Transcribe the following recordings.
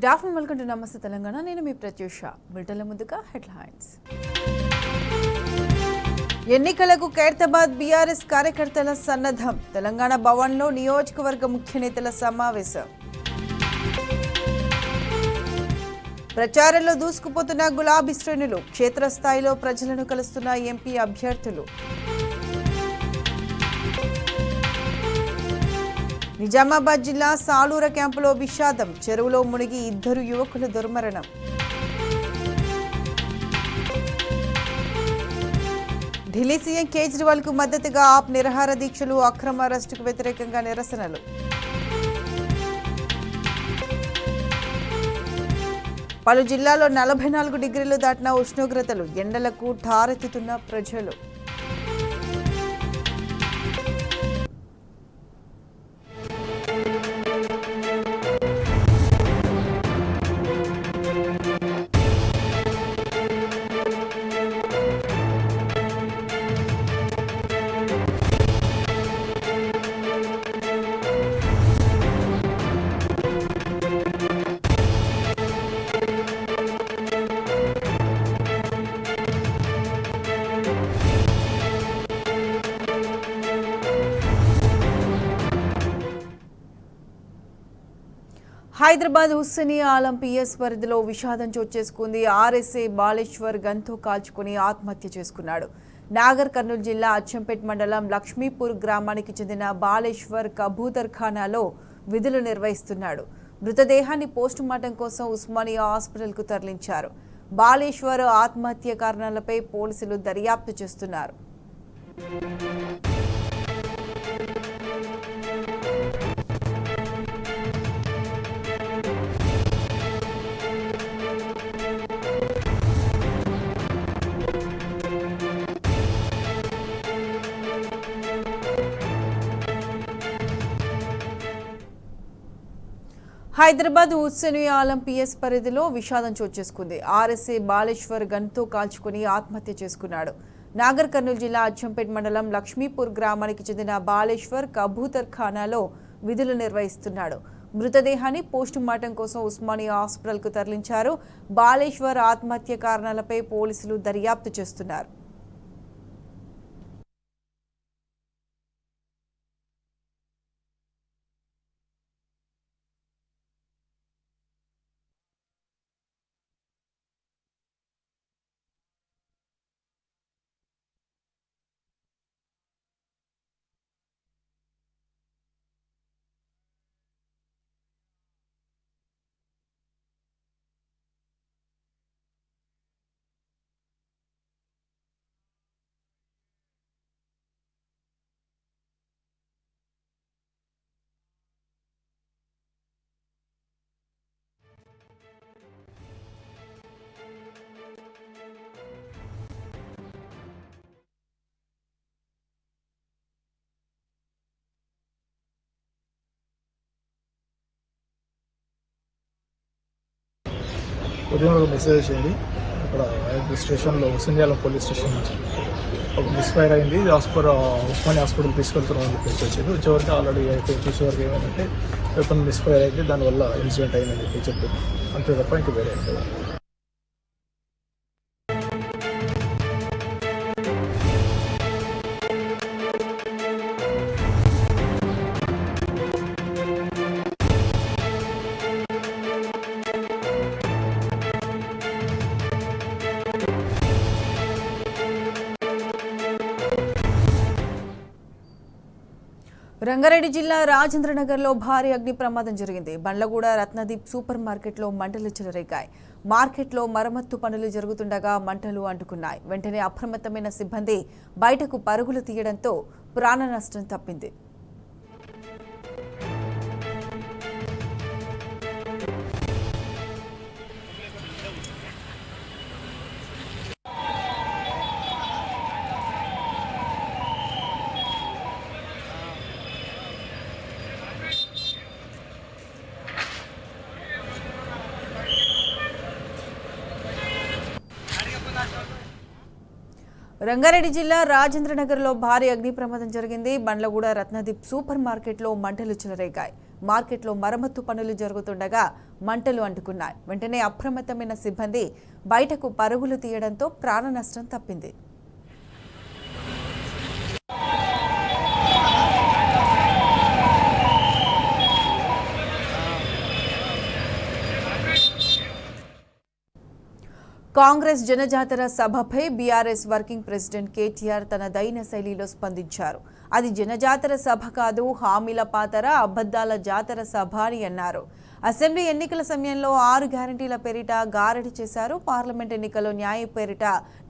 Good afternoon, welcome to నమస్తే తెలంగాణ. నేను మీ ప్రత్యూష. బులెటిన్ల ముందుగా హెడ్లైన్స్. ఎన్నికలకు ఖైరతాబాద్ బీఆర్ఎస్ కార్యకర్తల సన్నద్ధం. తెలంగాణ భవన్లో నియోజకవర్గ ముఖ్య నేతల సమావేశం. ప్రచారంలో దూసుకుపోతున్న గులాబీ శ్రేణులు. క్షేత్రస్థాయిలో ప్రజలను కలుస్తున్న ఎంపీ అభ్యర్థులు. నిజామాబాద్ జిల్లా సాలూర క్యాంపులో విషాదం. చెరువులో మునిగి 2 యువకుల దుర్మరణం. ఢిల్లీ సీఎం కేజ్రీవాల్ కు మద్దతుగా ఆప్ నిరాహార దీక్షలు. అక్రమ అరెస్టుకు వ్యతిరేకంగా నిరసనలు. పలు జిల్లాల్లో 44 డిగ్రీలు దాటిన ఉష్ణోగ్రతలు. ఎండలకు ఠారెత్తుతున్న ప్రజలు. హైదరాబాద్ హుస్సేనియా ఆలం పిఎస్ పరిధిలో విషాదం చోటు చేసుకుంది. ఆర్ఎస్ఏ బాలేశ్వర్ గన్తో కాల్చుకుని ఆత్మహత్య చేసుకున్నాడు. నాగర్ కర్నూలు జిల్లా అచ్చంపేట్ మండలం లక్ష్మీపూర్ గ్రామానికి చెందిన బాలేశ్వర్ కబూతర్ ఖానాలో విధులు నిర్వహిస్తున్నాడు. మృతదేహాన్ని పోస్టుమార్టం కోసం ఉస్మానియా హాస్పిటల్కు తరలించారు. బాలేశ్వర్ ఆత్మహత్య కారణాలపై పోలీసులు దర్యాప్తు చేస్తున్నారు. హైదరాబాద్ హుస్సేనియా ఆలం పిఎస్ పరిధిలో విషాదం చోటు చేసుకుంది. ఆర్ఎస్ఏ బాలేశ్వర్ గన్తో కాల్చుకుని ఆత్మహత్య చేసుకున్నాడు. నాగర్ కర్నూలు జిల్లా అచ్చంపేట్ మండలం లక్ష్మీపూర్ గ్రామానికి చెందిన బాలేశ్వర్ కబూతర్ ఖానాలో విధులు నిర్వహిస్తున్నాడు. మృతదేహాన్ని పోస్టుమార్టం కోసం ఉస్మానియా హాస్పిటల్కు తరలించారు. బాలేశ్వర్ ఆత్మహత్య కారణాలపై పోలీసులు దర్యాప్తు చేస్తున్నారు. ఉదయం ఒక మెసేజ్ వచ్చింది. ఇక్కడ స్టేషన్లో హుస్సేనియా పోలీస్ స్టేషన్ నుంచి ఒక మిస్ఫైర్ అయింది. ఉస్మానియా హాస్పిటల్ తీసుకెళ్తున్నామని చెప్పేసి వచ్చింది. వచ్చేవరకు ఆల్రెడీ అయితే చూసేవరకు ఏమైందంటే వెపన్ మిస్ఫైర్ అయితే దానివల్ల ఇన్సిడెంట్ అయిందని చెప్పి చెప్పింది. అంతే తప్ప ఇంకా వేరే ఉంటుంది. రంగారెడ్డి జిల్లా రాజేంద్రనగర్లో భారీ అగ్ని ప్రమాదం జరిగింది. బండ్లగూడ రత్నదీప్ సూపర్ మార్కెట్లో మంటలు చెలరేగాయి. మార్కెట్లో మరమ్మత్తు పనులు జరుగుతుండగా మంటలు అంటుకున్నాయి. వెంటనే అప్రమత్తమైన సిబ్బంది బయటకు పరుగులు తీయడంతో ప్రాణ నష్టం తప్పింది. రంగారెడ్డి జిల్లా రాజేంద్రనగర్లో భారీ అగ్ని ప్రమాదం జరిగింది. బండ్లగూడ రత్నదీప్ సూపర్ మార్కెట్లో మంటలు చెలరేగాయి. మార్కెట్లో మరమ్మతు పనులు జరుగుతుండగా మంటలు అంటుకున్నాయి. వెంటనే అప్రమత్తమైన సిబ్బంది బయటకు పరుగులు తీయడంతో ప్రాణ నష్టం తప్పింది. కాంగ్రెస్ జనజాతర సభపై బీఆర్ఎస్ వర్కింగ్ ప్రెసిడెంట్ కేటీఆర్ తన దైన శైలిలో స్పందించారు. అది జనజాతర సభ కాదు, హామీల పాతర అబద్దాల జాతర సభ అని అన్నారు. అసెంబ్లీ ఎన్నికల సమయంలో 6 గ్యారంటీల పేరిట గారడి చేశారు. పార్లమెంట్ ఎన్నికల్లో న్యాయ పేరిట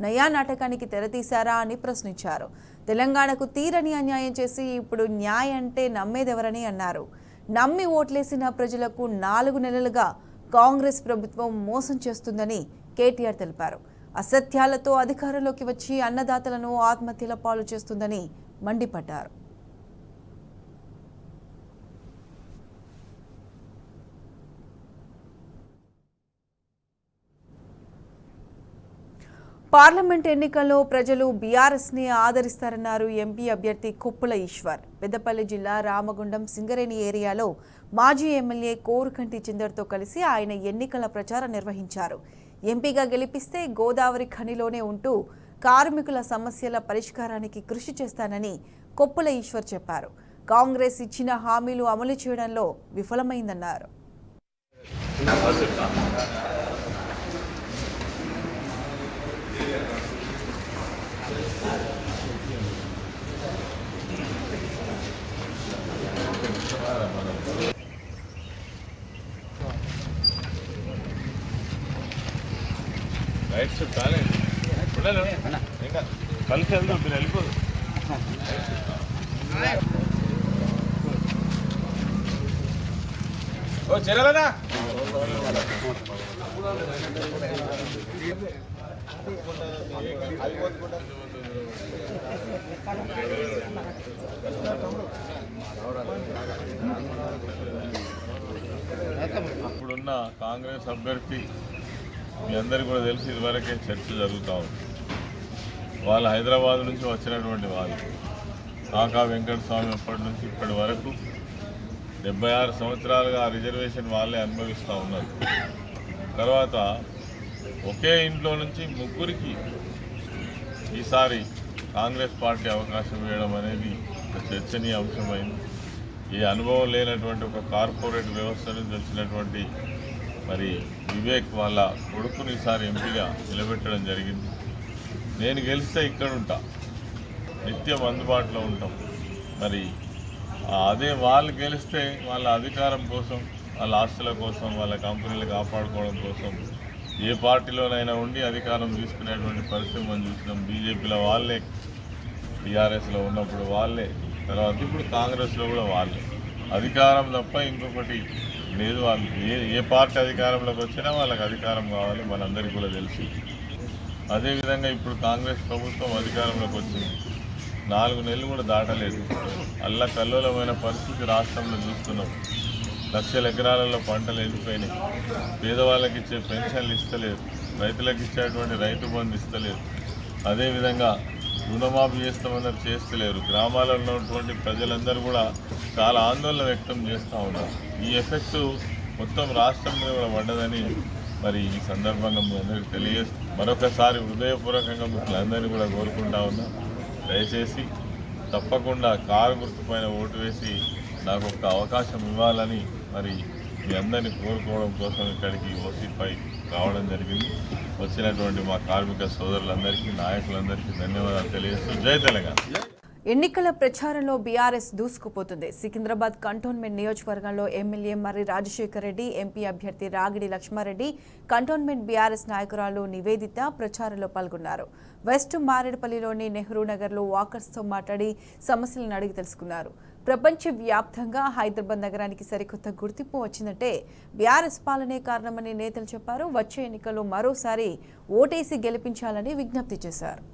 నయా నాటకానికి తెరతీశారా అని ప్రశ్నించారు. తెలంగాణకు తీరని అన్యాయం చేసి ఇప్పుడు న్యాయ అంటే నమ్మేదెవరని అన్నారు. నమ్మి ఓట్లేసిన ప్రజలకు 4 నెలలుగా కాంగ్రెస్ ప్రభుత్వం మోసం చేస్తుందని కేటీఆర్ తెలిపారు. అసత్యాలతో అధికారంలోకి వచ్చి అన్నదాతలను ఆత్మహత్యల పాలు చేస్తుందని మండిపడ్డారు. పార్లమెంట్ ఎన్నికల్లో ప్రజలు బీఆర్ఎస్ని ఆదరిస్తారన్నారు ఎంపీ అభ్యర్థి కొప్పుల ఈశ్వర్. పెద్దపల్లి జిల్లా రామగుండం సింగరేణి ఏరియాలో మాజీ ఎమ్మెల్యే కోరుకంటి చిందర్తో కలిసి ఆయన ఎన్నికల ప్రచారం నిర్వహించారు. ఎంపీగా గెలిపిస్తే గోదావరి ఖనిలోనే ఉంటూ కార్మికుల సమస్యల పరిష్కారానికి కృషి చేస్తానని కొప్పుల ఈశ్వర్ చెప్పారు. కాంగ్రెస్ ఇచ్చిన హామీలు అమలు చేయడంలో విఫలమైందన్నారు. రైట్ షిఫ్ట్ కాలేదు ఇంకా కలిసి వెళ్దాం, మీరు వెళ్ళిపోదు. ఓ చెరలనా ఇప్పుడున్న కాంగ్రెస్ అభ్యర్థి మీ అందరికీ కూడా తెలిసి ఇదివరకే చర్చ జరుగుతూ ఉంది. వాళ్ళు హైదరాబాద్ నుంచి వచ్చినటువంటి వాళ్ళు కాకా వెంకటస్వామి అప్పటి నుంచి ఇప్పటి వరకు 76 సంవత్సరాలుగా రిజర్వేషన్ వాళ్ళే అనుభవిస్తూ ఉన్నారు. తర్వాత ఒకే ఇంట్లో నుంచి ముగ్గురికి ఈసారి కాంగ్రెస్ పార్టీ అవకాశం ఇవ్వడం అనేది ఒక చర్చనీయ అంశమైంది. ఈ అనుభవం లేనటువంటి ఒక కార్పొరేట్ వ్యవస్థ నుంచి వచ్చినటువంటి మరి వివేక్ వాళ్ళ కొడుకుని ఈసారి ఎంపీగా నిలబెట్టడం జరిగింది. నేను గెలిస్తే ఇక్కడ ఉంటా, నిత్యం అందుబాటులో ఉంటాం. మరి అదే వాళ్ళు గెలిస్తే వాళ్ళ అధికారం కోసం, వాళ్ళ ఆస్తుల కోసం, వాళ్ళ కంపెనీలు కాపాడుకోవడం కోసం ఏ పార్టీలోనైనా ఉండి అధికారం తీసుకునేటువంటి పరిస్థితి మనం చూసినాం. బీజేపీలో వాళ్ళే, టీఆర్ఎస్లో ఉన్నప్పుడు వాళ్ళే, తర్వాత ఇప్పుడు కాంగ్రెస్లో కూడా వాళ్ళే. అధికారం తప్ప ఇంకొకటి లేదు. వాళ్ళు ఏ పార్టీ అధికారంలోకి వచ్చినా వాళ్ళకి అధికారం కావాలి, మనందరికీ కూడా తెలుసు. అదేవిధంగా ఇప్పుడు కాంగ్రెస్ ప్రభుత్వం అధికారంలోకి వచ్చింది, 4 నెలలు కూడా దాటలేదు. అల్లకల్లోలమైన పరిస్థితి రాష్ట్రంలో చూస్తున్నాం. లక్షల ఎకరాలలో పంటలు ఎండిపోయినాయి. పేదవాళ్ళకి ఇచ్చే పెన్షన్లు ఇస్తలేదు, రైతులకు ఇచ్చేటువంటి రైతు బంధు ఇస్తలేదు. అదేవిధంగా రుణమాఫీ చేస్తామన్నారు, చేస్తలేరు. గ్రామాలలో ఉన్నటువంటి ప్రజలందరూ కూడా చాలా ఆందోళన వ్యక్తం చేస్తూ ఉన్నారు. ఈ ఎఫెక్ట్ మొత్తం రాష్ట్రం మీద కూడా పడ్డదని మరి ఈ సందర్భంగా మీ అందరికీ తెలియజేస్తూ మరొకసారి హృదయపూర్వకంగా మీకు అందరినీ కూడా కోరుకుంటా ఉన్నా, దయచేసి తప్పకుండా కారు గుర్తుపైన ఓటు వేసి నాకు ఒక అవకాశం ఇవ్వాలని మరి మీ అందరినీ కోరుకోవడం కోసం ఇక్కడికి ఓసీపై రావడం జరిగింది. వచ్చినటువంటి మా కార్మిక సోదరులందరికీ, నాయకులందరికీ ధన్యవాదాలు తెలియజేస్తూ జై తెలంగాణ. ఎన్నికల ప్రచారంలో బీఆర్ఎస్ దూసుకుపోతుంది. సికింద్రాబాద్ కంటోన్మెంట్ నియోజకవర్గంలో ఎమ్మెల్యే మర్రి రాజశేఖర్ రెడ్డి, ఎంపీ అభ్యర్థి రాగిడి లక్ష్మారెడ్డి, కంటోన్మెంట్ బీఆర్ఎస్ నాయకురాలు నివేదిత ప్రచారంలో పాల్గొన్నారు. వెస్ట్ మారేడుపల్లిలోని నెహ్రూ నగర్లో వాకర్స్తో మాట్లాడి సమస్యలను అడిగి తెలుసుకున్నారు. ప్రపంచవ్యాప్తంగా హైదరాబాద్ నగరానికి సరికొత్త గుర్తింపు వచ్చిందంటే బీఆర్ఎస్ పాలనే కారణమని నేతలు చెప్పారు. వచ్చే ఎన్నికల్లో మరోసారి ఓటేసి గెలిపించాలని విజ్ఞప్తి చేశారు.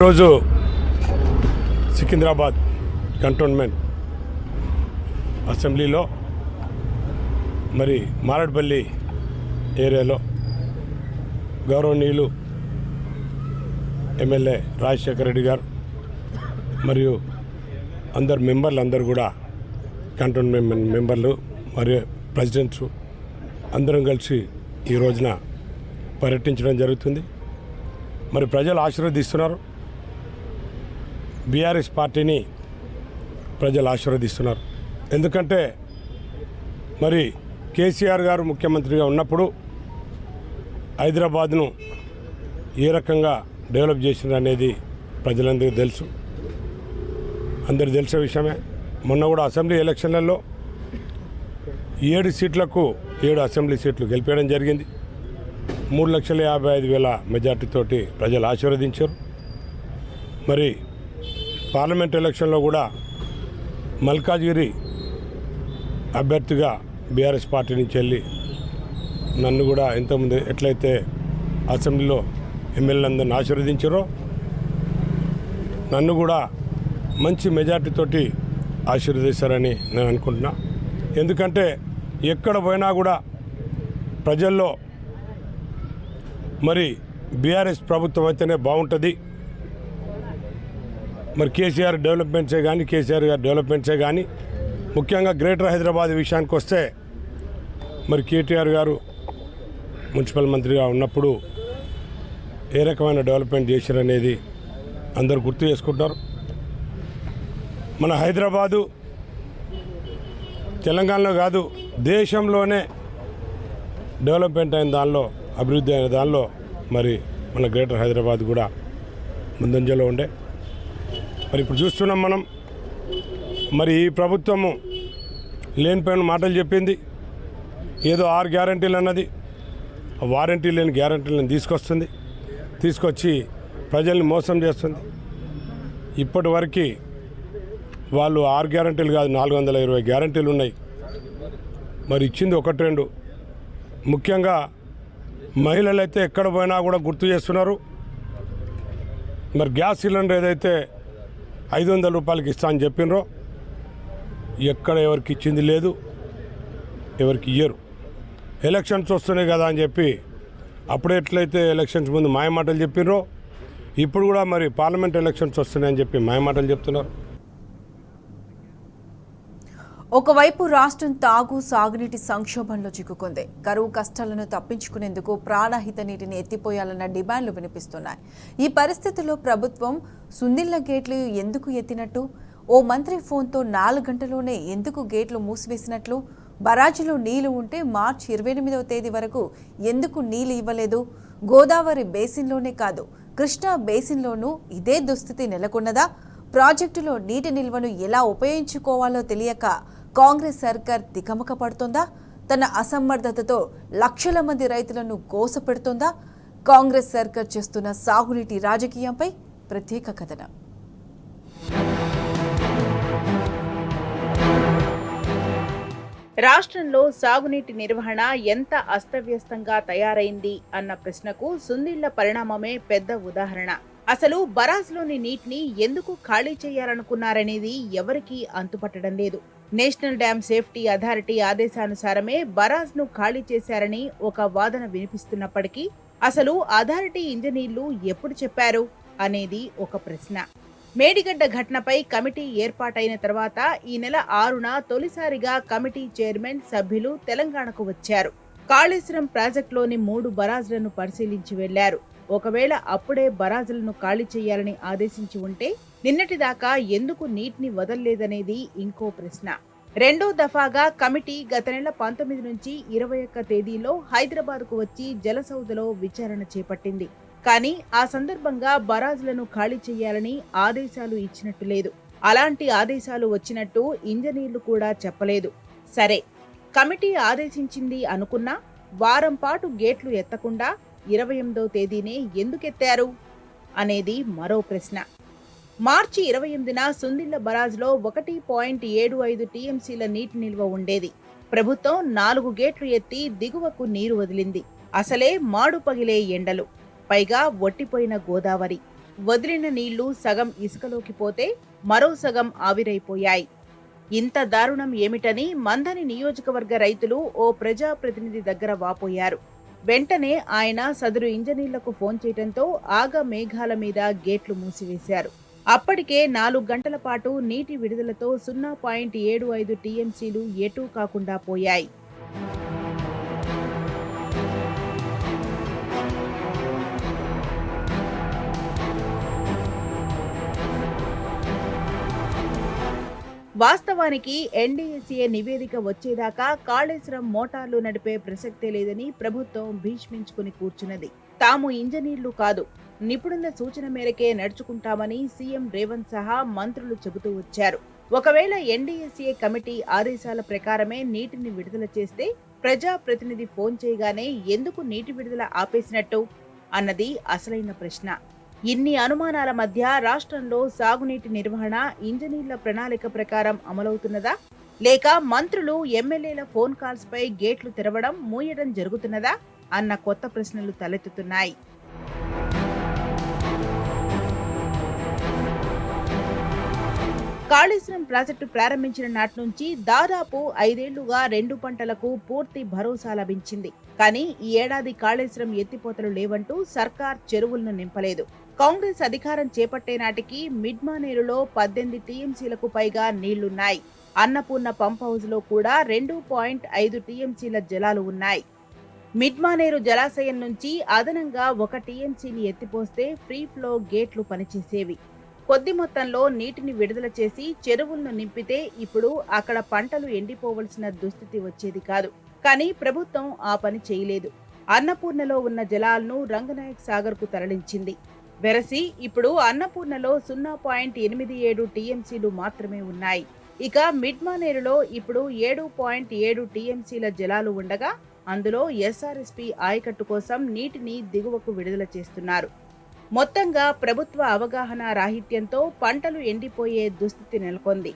ఈరోజు సికింద్రాబాద్ కంటోన్మెంట్ అసెంబ్లీలో మరి మారడ్పల్లి ఏరియాలో గౌరవనీయులు ఎమ్మెల్యే రాజశేఖర రెడ్డి గారు మరియు మెంబర్లు కూడా కంటోన్మెంట్ మెంబర్లు మరియు ప్రెసిడెంట్స్ అందరం కలిసి ఈ రోజున పర్యటించడం జరుగుతుంది. మరి ప్రజలు ఆశీర్వదిస్తున్నారు, బీఆర్ఎస్ పార్టీని ప్రజలు ఆశీర్వదిస్తున్నారు. ఎందుకంటే మరి కేసీఆర్ గారు ముఖ్యమంత్రిగా ఉన్నప్పుడు హైదరాబాద్ను ఏ రకంగా డెవలప్ చేసింది అనేది ప్రజలందరికీ తెలుసు, అందరికీ తెలిసే విషయమే. మొన్న కూడా అసెంబ్లీ ఎలక్షన్లలో 7 సీట్లకు 7 అసెంబ్లీ సీట్లు గెలిపేయడం జరిగింది. 3,55,000 మెజార్టీతోటి ప్రజలు ఆశీర్వదించారు. మరి పార్లమెంట్ ఎలక్షన్లో కూడా మల్కాజ్గిరి అభ్యర్థిగా బీఆర్ఎస్ పార్టీ నుంచి వెళ్ళి నన్ను కూడా ఇంతకుముందు ఎట్లయితే అసెంబ్లీలో ఎమ్మెల్యేలందరిని ఆశీర్వదించారో నన్ను కూడా మంచి మెజార్టీతోటి ఆశీర్వదిస్తారని నేను అనుకుంటున్నా. ఎందుకంటే ఎక్కడ పోయినా కూడా ప్రజల్లో మరి బీఆర్ఎస్ ప్రభుత్వం అయితేనే బాగుంటుంది, మరి కేసీఆర్ గారు డెవలప్మెంట్సే కానీ ముఖ్యంగా గ్రేటర్ హైదరాబాద్ విషయానికి వస్తే మరి కేటీఆర్ గారు మున్సిపల్ మంత్రిగా ఉన్నప్పుడు ఏ రకమైన డెవలప్మెంట్ చేశారనేది అందరూ గుర్తు చేసుకుంటారు. మన హైదరాబాదు తెలంగాణలో కాదు దేశంలోనే డెవలప్మెంట్ అయిన దానిలో, అభివృద్ధి అయిన దానిలో మరి మన గ్రేటర్ హైదరాబాద్ కూడా ముందంజలో ఉండే. మరి ఇప్పుడు చూస్తున్నాం మనం, మరి ఈ ప్రభుత్వము లేనిపోయిన మాటలు చెప్పింది, ఏదో 6 గ్యారంటీలు అన్నది, వారంటీ లేని గ్యారంటీలను తీసుకొచ్చి ప్రజల్ని మోసం చేస్తుంది. ఇప్పటి వరకు వాళ్ళు 6 గ్యారంటీలు కాదు 420 గ్యారంటీలు ఉన్నాయి. మరి ఇచ్చింది 1-2. ముఖ్యంగా మహిళలు అయితే ఎక్కడ పోయినా కూడా గుర్తు చేస్తున్నారు. మరి గ్యాస్ సిలిండర్ ఏదైతే 500 రూపాయలకి ఇస్తా అని చెప్పినరో ఎక్కడ ఎవరికి ఇచ్చింది లేదు, ఎవరికి ఇయ్యరు. ఎలక్షన్స్ వస్తున్నాయి కదా అని చెప్పి అప్పుడు ఎట్లయితే ఎలక్షన్స్ ముందు మాయమాటలు చెప్పినరో ఇప్పుడు కూడా మరి పార్లమెంట్ ఎలక్షన్స్ వస్తున్నాయని చెప్పి మాయమాటలు చెప్తున్నారు. ఒకవైపు రాష్ట్రం సాగునీటి సంక్షోభంలో చిక్కుకుంది. కరువు కష్టాలను తప్పించుకునేందుకు ప్రాణహిత నీటిని ఎత్తిపోయాలన్న డిమాండ్లు వినిపిస్తున్నాయి. ఈ పరిస్థితుల్లో ప్రభుత్వం సుందిళ్ల గేట్లు ఎందుకు ఎత్తినట్టు, ఓ మంత్రి ఫోన్తో 4 గంటల్లోనే ఎందుకు గేట్లు మూసివేసినట్లు, బరాజులో నీళ్లు ఉంటే మార్చి 28వ తేదీ వరకు ఎందుకు నీళ్లు ఇవ్వలేదు, గోదావరి బేసిన్లోనే కాదు కృష్ణా బేసిన్లోనూ ఇదే దుస్థితి నెలకొన్నదా, ప్రాజెక్టులో నీటి నిల్వను ఎలా ఉపయోగించుకోవాలో తెలియక కాంగ్రెస్ సర్కార్ తికమక పడుతోందా, తన అసమర్థతతో లక్షల మంది రైతులను గోసపెడుతోందా? కాంగ్రెస్ సర్కార్ చేస్తున్న సాగునీటి రాజకీయంపై ప్రత్యేక కథనం. రాష్ట్రంలో సాగునీటి నిర్వహణ ఎంత అస్తవ్యస్తంగా తయారైంది అన్న ప్రశ్నకు సుందిళ్ల పరిణామమే పెద్ద ఉదాహరణ. అసలు బరాజ్లోని నీటిని ఎందుకు ఖాళీ చేయాలనుకున్నారనేది ఎవరికీ అంతుపట్టడం లేదు. నేషనల్ డ్యామ్ సేఫ్టీ అథారిటీ ఆదేశానుసారమే బరాజ్ను ఖాళీ చేశారని ఒక వాదన వినిపిస్తున్నప్పటికీ అసలు అథారిటీ ఇంజనీర్లు ఎప్పుడు చెప్పారు అనేది ఒక ప్రశ్న. మేడిగడ్డ ఘటనపై కమిటీ ఏర్పాటైన తర్వాత ఈ నెల 6న తొలిసారిగా కమిటీ చైర్మన్ సభ్యులు తెలంగాణకు వచ్చారు. కాళేశ్వరం ప్రాజెక్టులోని 3 బరాజ్లను పరిశీలించి వెళ్లారు. ఒకవేళ అప్పుడే బరాజులను ఖాళీ చేయాలని ఆదేశించి ఉంటే నిన్నటిదాకా ఎందుకు నీటిని వదల్లేదనేది ఇంకో ప్రశ్న. రెండో దఫాగా కమిటీ గత నెల 19 నుంచి 21 తేదీలో హైదరాబాద్కు వచ్చి జలసౌధలో విచారణ చేపట్టింది. కానీ ఆ సందర్భంగా బరాజులను ఖాళీ చేయాలని ఆదేశాలు ఇచ్చినట్టు లేదు. అలాంటి ఆదేశాలు వచ్చినట్టు ఇంజనీర్లు కూడా చెప్పలేదు. సరే, కమిటీ ఆదేశించింది అనుకున్నా వారం పాటు గేట్లు ఎత్తకుండా 28వ తేదీనే ఎందుకెత్తారు అనేది మరో ప్రశ్న. మార్చి 28న సుందిళ్ల బరాజ్లో 1.75 టీఎంసీల నీటి నిల్వ ఉండేది. ప్రభుత్వం 4 గేట్లు ఎత్తి దిగువకు నీరు వదిలింది. అసలే మాడు పగిలే ఎండలు, పైగా ఒట్టిపోయిన గోదావరి. వదిలిన నీళ్లు సగం ఇసుకలోకి పోతే మరో సగం ఆవిరైపోయాయి. ఇంత దారుణం ఏమిటని మంథని నియోజకవర్గ రైతులు ఓ ప్రజాప్రతినిధి దగ్గర వాపోయారు. వెంటనే ఆయన సదరు ఇంజనీర్లకు ఫోన్ చేయడంతో ఆగ మేఘాల మీద గేట్లు మూసివేశారు. అప్పటికే 4 గంటల పాటు నీటి విడుదలతో 0.75 టీఎంసీలు ఎటూ కాకుండా పోయాయి. వాస్తవానికి ఎన్డీఎస్ఏ నివేదిక వచ్చేదాకా కాళేశ్వరం మోటార్లు నడిపే ప్రసక్తే లేదని ప్రభుత్వం భీష్మించుకుని కూర్చున్నది. తాము ఇంజనీర్లు కాదు, నిపుణుల సూచన మేరకే నడుచుకుంటామని సీఎం రేవంత్ సహా మంత్రులు చెబుతూ వచ్చారు. ఒకవేళ ఎన్డీఎస్ఏ కమిటీ ఆదేశాల ప్రకారమే నీటిని విడుదల చేస్తే ప్రజాప్రతినిధి ఫోన్ చేయగానే ఎందుకు నీటి విడుదల ఆపేసినట్టు అన్నది అసలైన ప్రశ్న. ఇన్ని అనుమానాల మధ్య రాష్ట్రంలో సాగునీటి నిర్వహణ ఇంజనీర్ల ప్రణాళిక ప్రకారం అమలవుతున్నదా, లేక మంత్రులు ఎమ్మెల్యేల ఫోన్ కాల్స్ పై గేట్లు తెరవడం మూయడం జరుగుతున్నదా అన్న కొత్త ప్రశ్నలు తలెత్తుతున్నాయి. కాళేశ్వరం ప్రాజెక్టు ప్రారంభించిన నాటి నుంచి దాదాపు 5 ఏళ్లుగా 2 పంటలకు పూర్తి భరోసా లభించింది. కానీ ఈ ఏడాది కాళేశ్వరం ఎత్తిపోతలు లేవంటూ సర్కార్ చెరువులను నింపలేదు. కాంగ్రెస్ అధికారం చేపట్టే నాటికి మిడ్మానేరులో 18 టీఎంసీలకు పైగా నీళ్లున్నాయి. అన్నపూర్ణ పంప్ హౌస్ లో కూడా 2.5 టీఎంసీల జలాలు ఉన్నాయి. మిడ్మానేరు జలాశయం నుంచి అదనంగా 1 టీఎంసీని ఎత్తిపోస్తే ఫ్రీ ఫ్లో గేట్లు పనిచేసేవి. కొద్ది మొత్తంలో నీటిని విడుదల చేసి చెరువులను నింపితే ఇప్పుడు అక్కడ పంటలు ఎండిపోవలసిన దుస్థితి వచ్చేది కాదు. కానీ ప్రభుత్వం ఆ పని చేయలేదు. అన్నపూర్ణలో ఉన్న జలాలను రంగనాయక్ సాగర్ కు తరలించింది. వెరసి ఇప్పుడు అన్నపూర్ణలో 0.87 టీఎంసీలు మాత్రమే ఉన్నాయి. ఇక మిడ్మానేరులో ఇప్పుడు 7.7 టీఎంసీల జలాలు ఉండగా అందులో ఎస్ఆర్ఎస్పీ ఆయకట్టు కోసం నీటిని దిగువకు విడుదల చేస్తున్నారు. మొత్తంగా ప్రభుత్వ అవగాహన రాహిత్యంతో పంటలు ఎండిపోయే దుస్థితి నెలకొంది.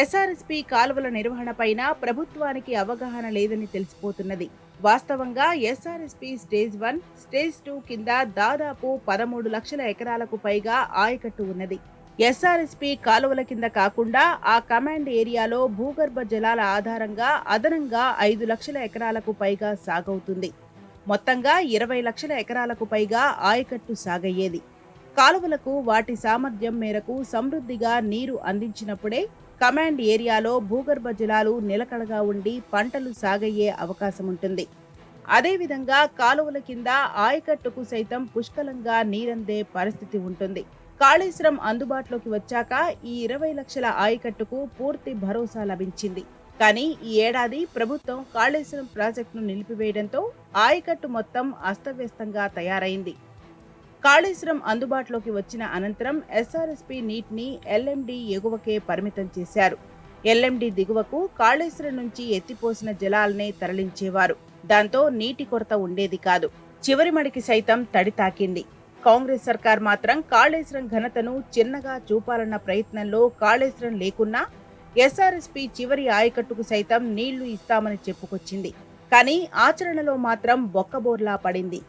ఎస్ఆర్ఎస్పీ కాలువల నిర్వహణపైన ప్రభుత్వానికి అవగాహన లేదని తెలిసిపోతున్నది. వాస్తవంగా ఎస్ఆర్ఎస్పీ స్టేజ్ 1, స్టేజ్ 2 కింద దాదాపు 13 లక్షల ఎకరాలకు పైగా ఆయకట్టు ఉన్నది. ఎస్ఆర్ఎస్పీ కాలువల కింద కాకుండా ఆ కమాండ్ ఏరియాలో భూగర్భ జలాల ఆధారంగా అదనంగా 5 లక్షల ఎకరాలకు పైగా సాగవుతుంది. మొత్తంగా 20 లక్షల ఎకరాలకు పైగా ఆయకట్టు సాగయ్యేది. కాలువలకు వాటి సామర్థ్యం మేరకు సమృద్ధిగా నీరు అందించినప్పుడే కమాండ్ ఏరియాలో భూగర్భ జలాలు నిలకడగా ఉండి పంటలు సాగయ్యే అవకాశం ఉంటుంది. అదేవిధంగా కాలువల కింద ఆయకట్టుకు సైతం పుష్కలంగా నీరందే పరిస్థితి ఉంటుంది. కాళేశ్వరం అందుబాటులోకి వచ్చాక ఈ 20 లక్షల ఆయకట్టుకు పూర్తి భరోసా లభించింది. కానీ ఈ ఏడాది ప్రభుత్వం కాళేశ్వరం ప్రాజెక్టును నిలిపివేయడంతో ఆయకట్టు మొత్తం అస్తవ్యస్తంగా తయారైంది. కాళేశ్వరం అందుబాటులోకి వచ్చిన అనంతరం ఎస్ఆర్ఎస్పీ నీటిని ఎల్ఎండి ఎగువకే పరిమితం చేశారు. ఎల్ఎండి దిగువకు కాళేశ్వరం నుంచి ఎత్తిపోసిన జలాలనే తరలించేవారు. దాంతో నీటి కొరత ఉండేది కాదు. చివరి మడికి సైతం తడి తాకింది. కాంగ్రెస్ సర్కార్ మాత్రం కాళేశ్వరం ఘనతను చిన్నగా చూపాలన్న ప్రయత్నంలో కాళేశ్వరం లేకున్నా ఎస్ఆర్ఎస్పీ చివరి ఆయకట్టుకు సైతం నీళ్లు ఇస్తామని చెప్పుకొచ్చింది. కానీ ఆచరణలో మాత్రం బొక్కబోర్లా పడింది.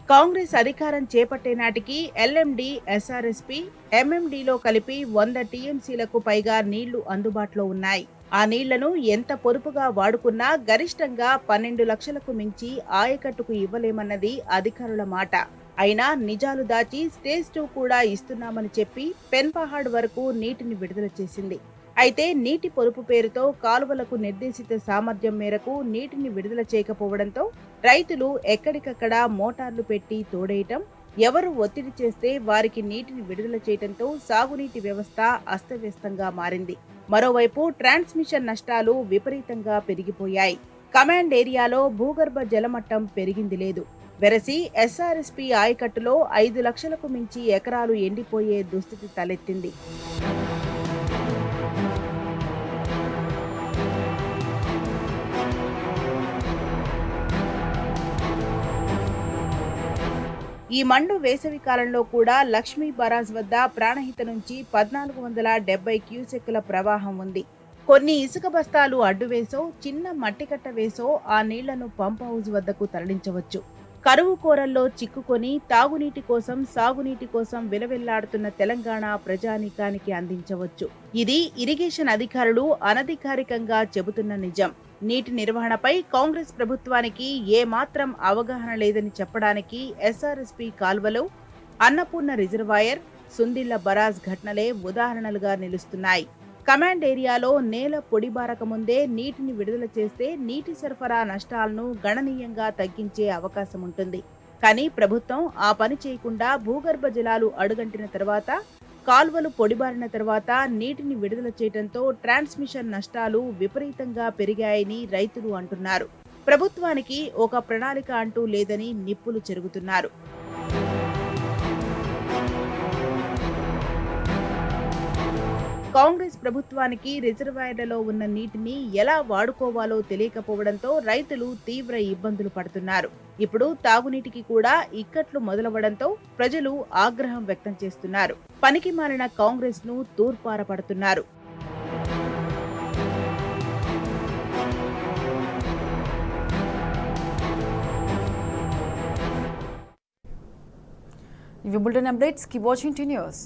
కాంగ్రెస్ అధికారం చేపట్టే నాటికి ఎల్ఎండి, ఎస్ఆర్ఎస్పీ, ఎంఎండిలో కలిపి 100 టీఎంసీలకు పైగా నీళ్లు అందుబాటులో ఉన్నాయి. ఆ నీళ్లను ఎంత పొదుపుగా వాడుకున్నా గరిష్టంగా 12 లక్షలకు మించి ఆయకట్టుకు ఇవ్వలేమన్నది అధికారుల మాట. అయినా నిజాలు దాచి స్టేజ్ 2 కూడా ఇస్తున్నామని చెప్పి పెన్పహాడ్ వరకు నీటిని విడుదల చేసింది. అయితే నీటి పొదుపు పేరుతో కాలువలకు నిర్దేశిత సామర్థ్యం మేరకు నీటిని విడుదల చేయకపోవడంతో రైతులు ఎక్కడికక్కడ మోటార్లు పెట్టి తోడేయటం, ఎవరు ఒత్తిడి చేస్తే వారికి నీటిని విడుదల చేయడంతో సాగునీటి వ్యవస్థ అస్తవ్యస్తంగా మారింది. మరోవైపు ట్రాన్స్మిషన్ నష్టాలు విపరీతంగా పెరిగిపోయాయి. కమాండ్ ఏరియాలో భూగర్భ జలమట్టం పెరిగింది లేదు. వెరసి ఎస్ఆర్ఎస్పీ ఆయకట్టులో 5 లక్షలకు మించి ఎకరాలు ఎండిపోయే దుస్థితి తలెత్తింది. ఈ మండు వేసవి కాలంలో కూడా లక్ష్మీ బరాజ్ వద్ద ప్రాణహిత నుంచి 1470 క్యూసెక్కుల ప్రవాహం ఉంది. కొన్ని ఇసుక బస్తాలు అడ్డువేసో, చిన్న మట్టికట్ట వేసో ఆ నీళ్లను పంప్ హౌస్ వద్దకు తరలించవచ్చు. కరువు కోరల్లో చిక్కుకొని తాగునీటి కోసం, సాగునీటి కోసం విలవిల్లాడుతున్న తెలంగాణ ప్రజానీకానికి అందించవచ్చు. ఇది ఇరిగేషన్ అధికారులు అనధికారికంగా చెబుతున్న నిజం. నీటి నిర్వహణపై కాంగ్రెస్ ప్రభుత్వానికి ఏమాత్రం అవగాహన లేదని చెప్పడానికి ఎస్ఆర్ఎస్పీ కాల్వలు, అన్నపూర్ణ రిజర్వాయర్, సుందిళ్ల బరాజ్ ఘటనలే ఉదాహరణలుగా నిలుస్తున్నాయి. కమాండ్ ఏరియాలో నేల పొడిబారక ముందే నీటిని విడుదల చేస్తే నీటి సరఫరా నష్టాలను గణనీయంగా తగ్గించే అవకాశం ఉంటుంది. కానీ ప్రభుత్వం ఆ పని చేయకుండా భూగర్భ జలాలు అడుగంటిన తర్వాత, కాల్వలు పొడిబారిన తర్వాత నీటిని విడుదల చేయడంతో ట్రాన్స్మిషన్ నష్టాలు విపరీతంగా పెరిగాయని రైతులు అంటున్నారు. ప్రభుత్వానికి ఒక ప్రణాళిక అంటూ లేదని నిప్పులు చెరుగుతున్నారు. కాంగ్రెస్ ప్రభుత్వానికి రిజర్వాయర్లలో ఉన్న నీటిని ఎలా వాడుకోవాలో తెలియకపోవడంతో రైతులు తీవ్ర ఇబ్బందులు పడుతున్నారు. ఇప్పుడు తాగునీటికి కూడా ఇక్కట్లు మొదలవడంతో ప్రజలు ఆగ్రహం వ్యక్తం చేస్తున్నారు. పనికి మాలిన కాంగ్రెస్ ను తూర్పారపడుతున్నారు. ఇవి bulletin updates. Keep watching tea news.